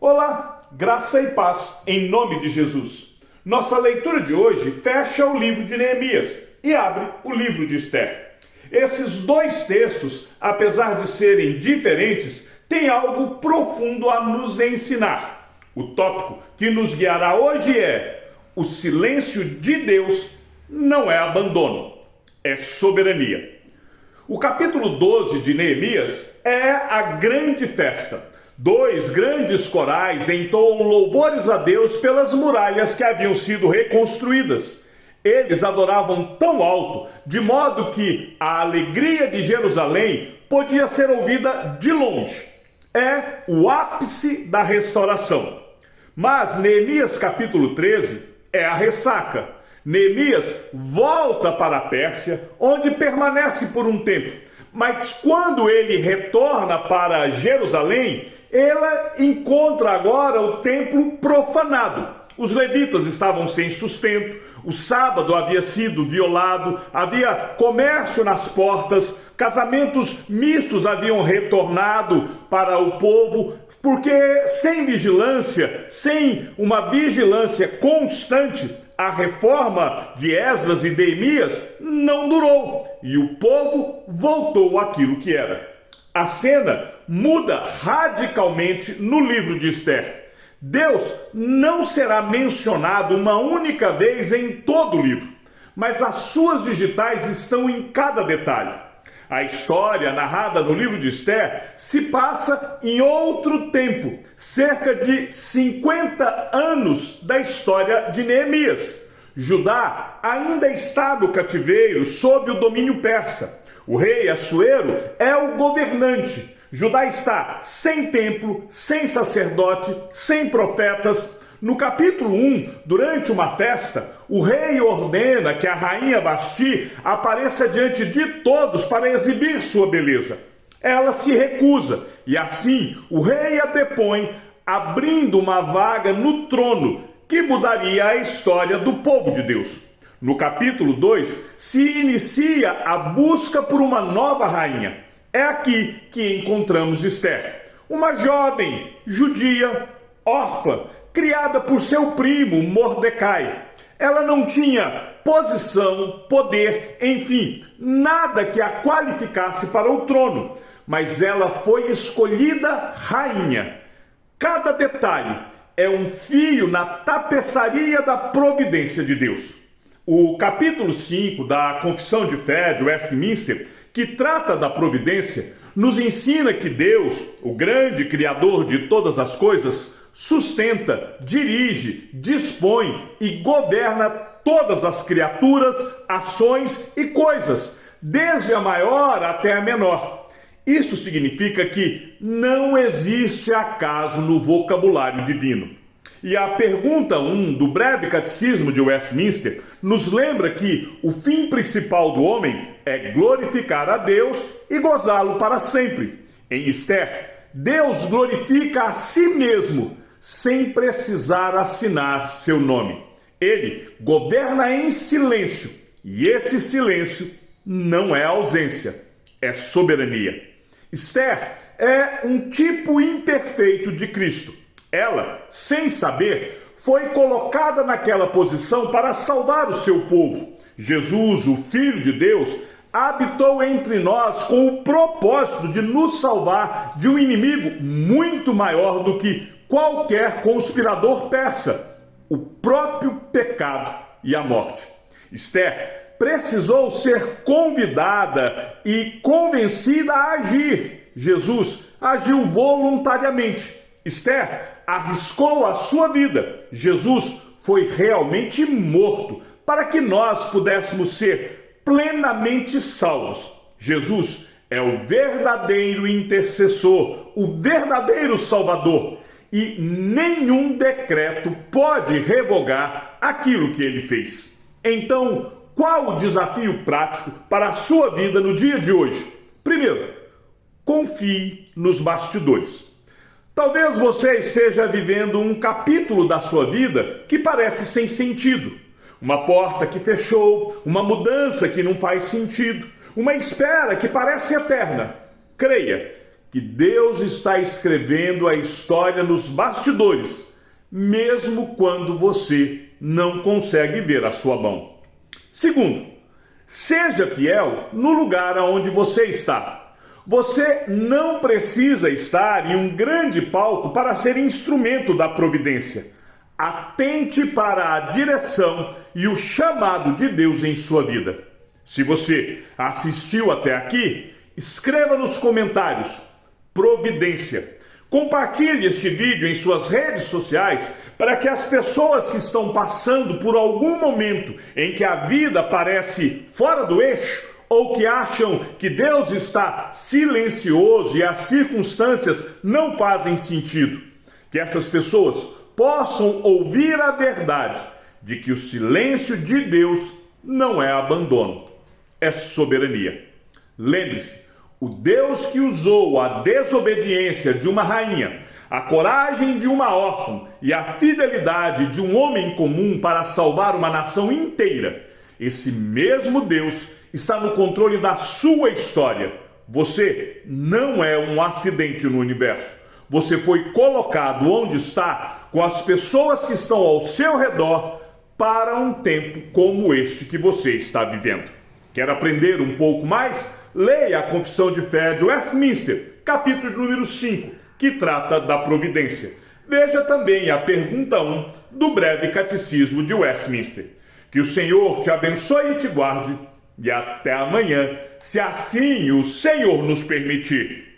Olá, graça e paz em nome de Jesus. Nossa leitura de hoje fecha o livro de Neemias e abre o livro de Esther. Esses dois textos, apesar de serem diferentes, têm algo profundo a nos ensinar. O tópico que nos guiará hoje é: o silêncio de Deus não é abandono, é soberania. O capítulo 12 de Neemias é a grande festa. Dois grandes corais entoam louvores a Deus pelas muralhas que haviam sido reconstruídas. Eles adoravam tão alto, de modo que a alegria de Jerusalém podia ser ouvida de longe. É o ápice da restauração. Mas Neemias capítulo 13 é a ressaca. Neemias volta para a Pérsia, onde permanece por um tempo. Mas quando ele retorna para Jerusalém, ela encontra agora o templo profanado. Os levitas estavam sem sustento, o sábado havia sido violado, havia comércio nas portas, casamentos mistos haviam retornado para o povo, porque sem vigilância, sem uma vigilância constante, a reforma de Esdras e Neemias não durou e o povo voltou àquilo que era. A cena muda radicalmente no livro de Esther. Deus não será mencionado uma única vez em todo o livro, mas as suas digitais estão em cada detalhe. A história narrada no livro de Esther se passa em outro tempo, cerca de 50 anos da história de Neemias. Judá ainda está no cativeiro sob o domínio persa. O rei Assuero é o governante. Judá está sem templo, sem sacerdote, sem profetas. No capítulo 1, durante uma festa, o rei ordena que a rainha Vasti apareça diante de todos para exibir sua beleza. Ela se recusa e assim o rei a depõe, abrindo uma vaga no trono que mudaria a história do povo de Deus. No capítulo 2, se inicia a busca por uma nova rainha. É aqui que encontramos Esther, uma jovem judia, órfã, criada por seu primo Mordecai. Ela não tinha posição, poder, enfim, nada que a qualificasse para o trono, mas ela foi escolhida rainha. Cada detalhe é um fio na tapeçaria da providência de Deus. O capítulo 5 da Confissão de Fé de Westminster, que trata da providência, nos ensina que Deus, o grande Criador de todas as coisas, sustenta, dirige, dispõe e governa todas as criaturas, ações e coisas, desde a maior até a menor. Isto significa que não existe acaso no vocabulário divino. E a pergunta 1 do breve catecismo de Westminster nos lembra que o fim principal do homem é glorificar a Deus e gozá-lo para sempre. Em Esther, Deus glorifica a si mesmo, sem precisar assinar seu nome. Ele governa em silêncio, e esse silêncio não é ausência, é soberania. Esther é um tipo imperfeito de Cristo. Ela, sem saber, foi colocada naquela posição para salvar o seu povo. Jesus, o Filho de Deus, habitou entre nós com o propósito de nos salvar de um inimigo muito maior do que qualquer conspirador persa, o próprio pecado e a morte. Esther precisou ser convidada e convencida a agir. Jesus agiu voluntariamente. Esther arriscou a sua vida. Jesus foi realmente morto para que nós pudéssemos ser plenamente salvos. Jesus é o verdadeiro intercessor, o verdadeiro salvador, e nenhum decreto pode revogar aquilo que ele fez. Então, qual o desafio prático para a sua vida no dia de hoje? Primeiro, confie nos bastidores. Talvez você esteja vivendo um capítulo da sua vida que parece sem sentido. Uma porta que fechou, uma mudança que não faz sentido, uma espera que parece eterna. Creia, que Deus está escrevendo a história nos bastidores, mesmo quando você não consegue ver a sua mão. Segundo, seja fiel no lugar aonde você está. Você não precisa estar em um grande palco para ser instrumento da providência. Atente para a direção e o chamado de Deus em sua vida. Se você assistiu até aqui, escreva nos comentários providência. Compartilhe este vídeo em suas redes sociais para que as pessoas que estão passando por algum momento em que a vida parece fora do eixo ou que acham que Deus está silencioso e as circunstâncias não fazem sentido, que essas pessoas possam ouvir a verdade de que o silêncio de Deus não é abandono, é soberania. Lembre-se, o Deus que usou a desobediência de uma rainha, a coragem de uma órfã e a fidelidade de um homem comum para salvar uma nação inteira, esse mesmo Deus está no controle da sua história. Você não é um acidente no universo. Você foi colocado onde está com as pessoas que estão ao seu redor para um tempo como este que você está vivendo. Quer aprender um pouco mais? Leia a Confissão de Fé de Westminster, capítulo número 5, que trata da providência. Veja também a pergunta 1 do breve catecismo de Westminster. Que o Senhor te abençoe e te guarde, e até amanhã, se assim o Senhor nos permitir.